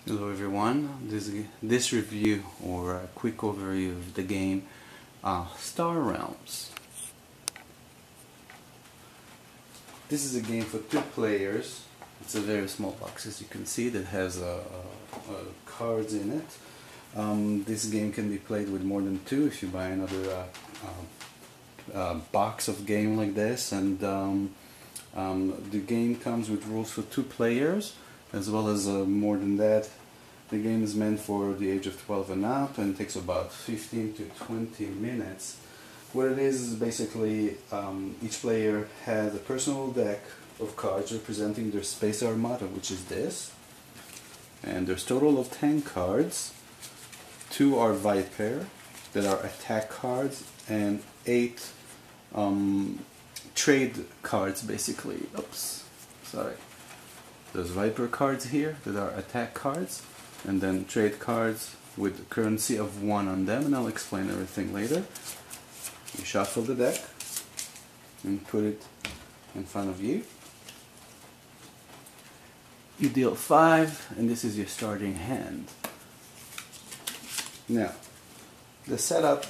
Hello everyone, this review or a quick overview of the game Star Realms. This is a game for 2 players. It's a very small box, as you can see, that has cards in it. This game can be played with more than 2 if you buy another box of game like this, and the game comes with rules for 2 players as well as more than that. The game is meant for the age of 12 and up and takes about 15 to 20 minutes. What it is basically each player has a personal deck of cards representing their space armada, which is this, and there's a total of 10 cards. 2 are Viper that are attack cards, and 8 trade cards basically. Oops, sorry. There's Viper cards here that are attack cards, and then trade cards with a currency of 1 on them, and I'll explain everything later. You shuffle the deck and put it in front of you. You deal 5, and this is your starting hand. Now, the setup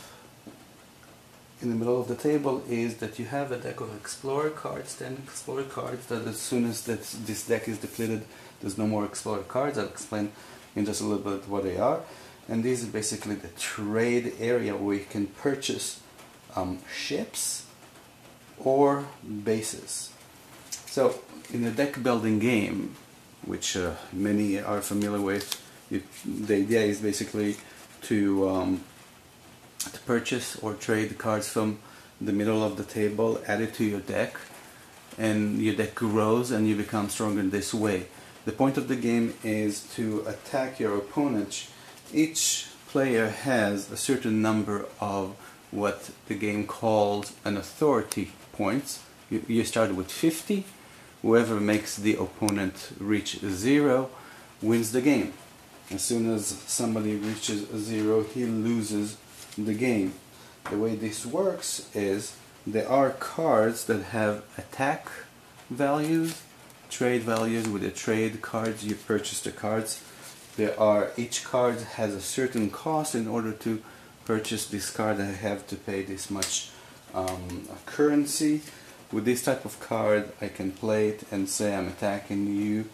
in the middle of the table is that you have a deck of Explorer cards, 10 Explorer cards, that as soon as this deck is depleted, there's no more Explorer cards. I'll explain in just a little bit what they are. And this is basically the trade area where you can purchase ships or bases. So, in a deck building game, which many are familiar with, the idea is basically to purchase or trade cards from the middle of the table, add it to your deck, and your deck grows and you become stronger in this way. The point of the game is to attack your opponent. Each player has a certain number of what the game calls an authority points. You start with 50. Whoever makes the opponent reach 0 wins the game. As soon as somebody reaches 0, he loses the game. The way this works is there are cards that have attack values, trade values. With the trade cards you purchase the cards. Each card has a certain cost. In order to purchase this card I have to pay this much currency. With this type of card I can play it and say I'm attacking you,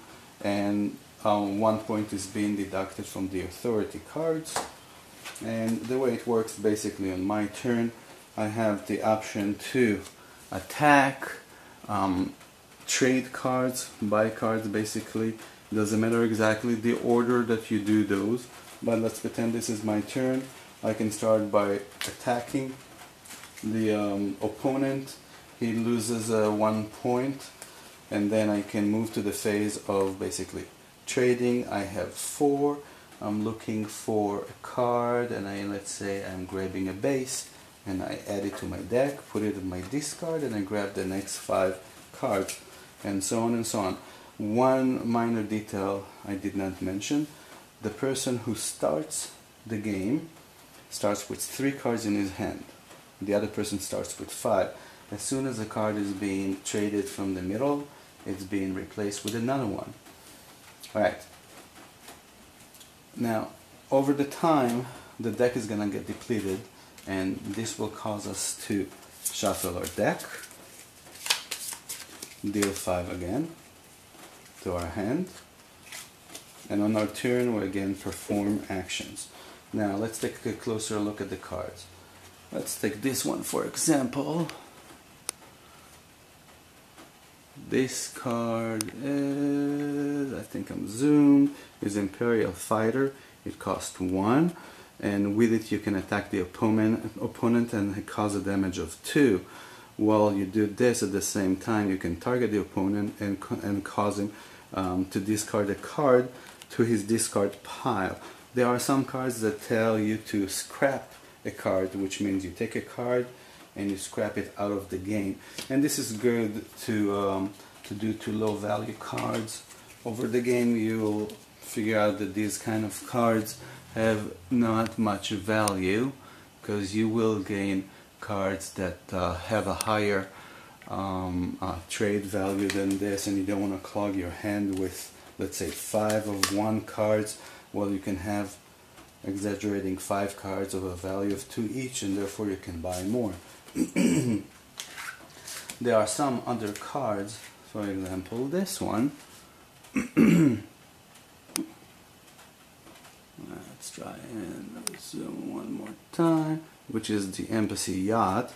and 1 point is being deducted from the authority cards. And the way it works, basically on my turn I have the option to attack, trade cards, buy cards. Basically it doesn't matter exactly the order that you do those, but let's pretend this is my turn. I can start by attacking the opponent. He loses 1 point, and then I can move to the phase of basically trading. I have 4. I'm looking for a card, and let's say I'm grabbing a base, and I add it to my deck, put it in my discard, and I grab the next 5 cards, and so on and so on. One minor detail I did not mention: the person who starts the game starts with 3 cards in his hand. The other person starts with 5. As soon as a card is being traded from the middle, it's being replaced with another one. Alright. Now, over the time, the deck is gonna get depleted, and this will cause us to shuffle our deck, deal 5 again to our hand, and on our turn we again perform actions. Now let's take a closer look at the cards. Let's take this one for example. This card is, I think I'm zoomed, is Imperial Fighter. It costs 1, and with it you can attack the opponent and cause a damage of 2. While you do this at the same time, you can target the opponent and cause him to discard a card to his discard pile. There are some cards that tell you to scrap a card, which means you take a card and you scrap it out of the game. And this is good to do to low value cards. Over the game you'll figure out that these kind of cards have not much value, because you will gain cards that have a higher trade value than this, and you don't want to clog your hand with let's say 5 of one cards, well, you can have, exaggerating, 5 cards of a value of 2 each, and therefore you can buy more. There are some other cards, for example this one. Let's try and zoom one more time, which is the Embassy Yacht,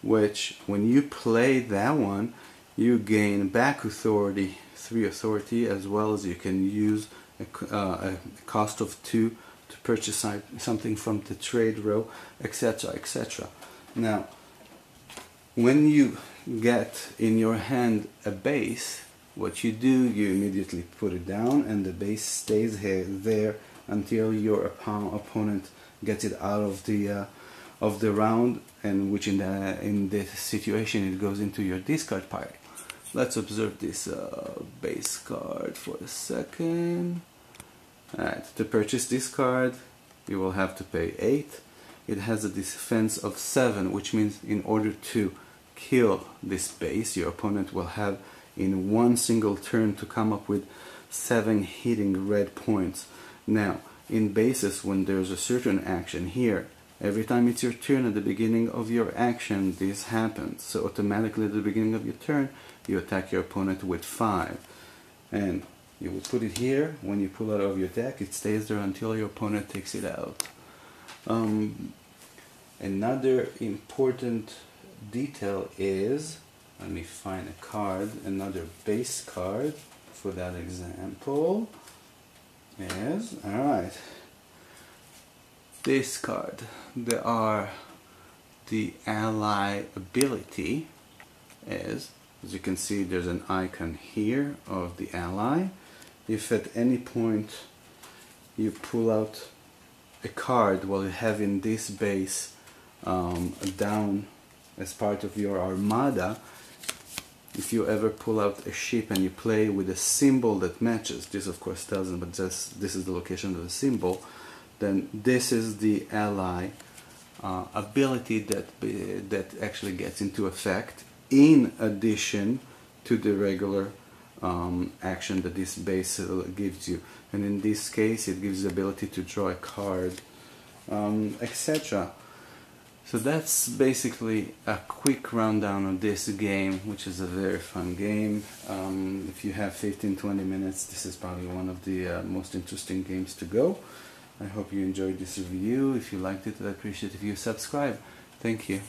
which when you play that one, you gain back authority, 3 authority, as well as you can use a cost of 2 to purchase something from the trade row, etc., etc. Now, when you get in your hand a base, what you do, you immediately put it down, and the base stays there until your opponent gets it out of the round, and which in this situation it goes into your discard pile. Let's observe this base card for a second. Alright, to purchase this card, you will have to pay 8. It has a defense of 7, which means in order to kill this base, your opponent will have in one single turn to come up with 7 hitting red points. Now, in bases, when there's a certain action here, every time it's your turn at the beginning of your action, this happens. So automatically at the beginning of your turn, you attack your opponent with 5. And you will put it here. When you pull it out of your deck, it stays there until your opponent takes it out. Another important detail is, let me find a card, another base card for that example is, alright, this card. There are the ally ability is, as you can see, there's an icon here of the ally. If at any point you pull out a card while you have in this base down as part of your armada, if you ever pull out a ship and you play with a symbol that matches, this of course doesn't, but just this is the location of the symbol, then this is the ally ability that actually gets into effect in addition to the regular action that this base gives you. And in this case it gives the ability to draw a card, etc. So that's basically a quick rundown of this game, which is a very fun game. If you have 15-20 minutes, this is probably one of the most interesting games to go. I hope you enjoyed this review. If you liked it, I'd appreciate if you subscribe. Thank you.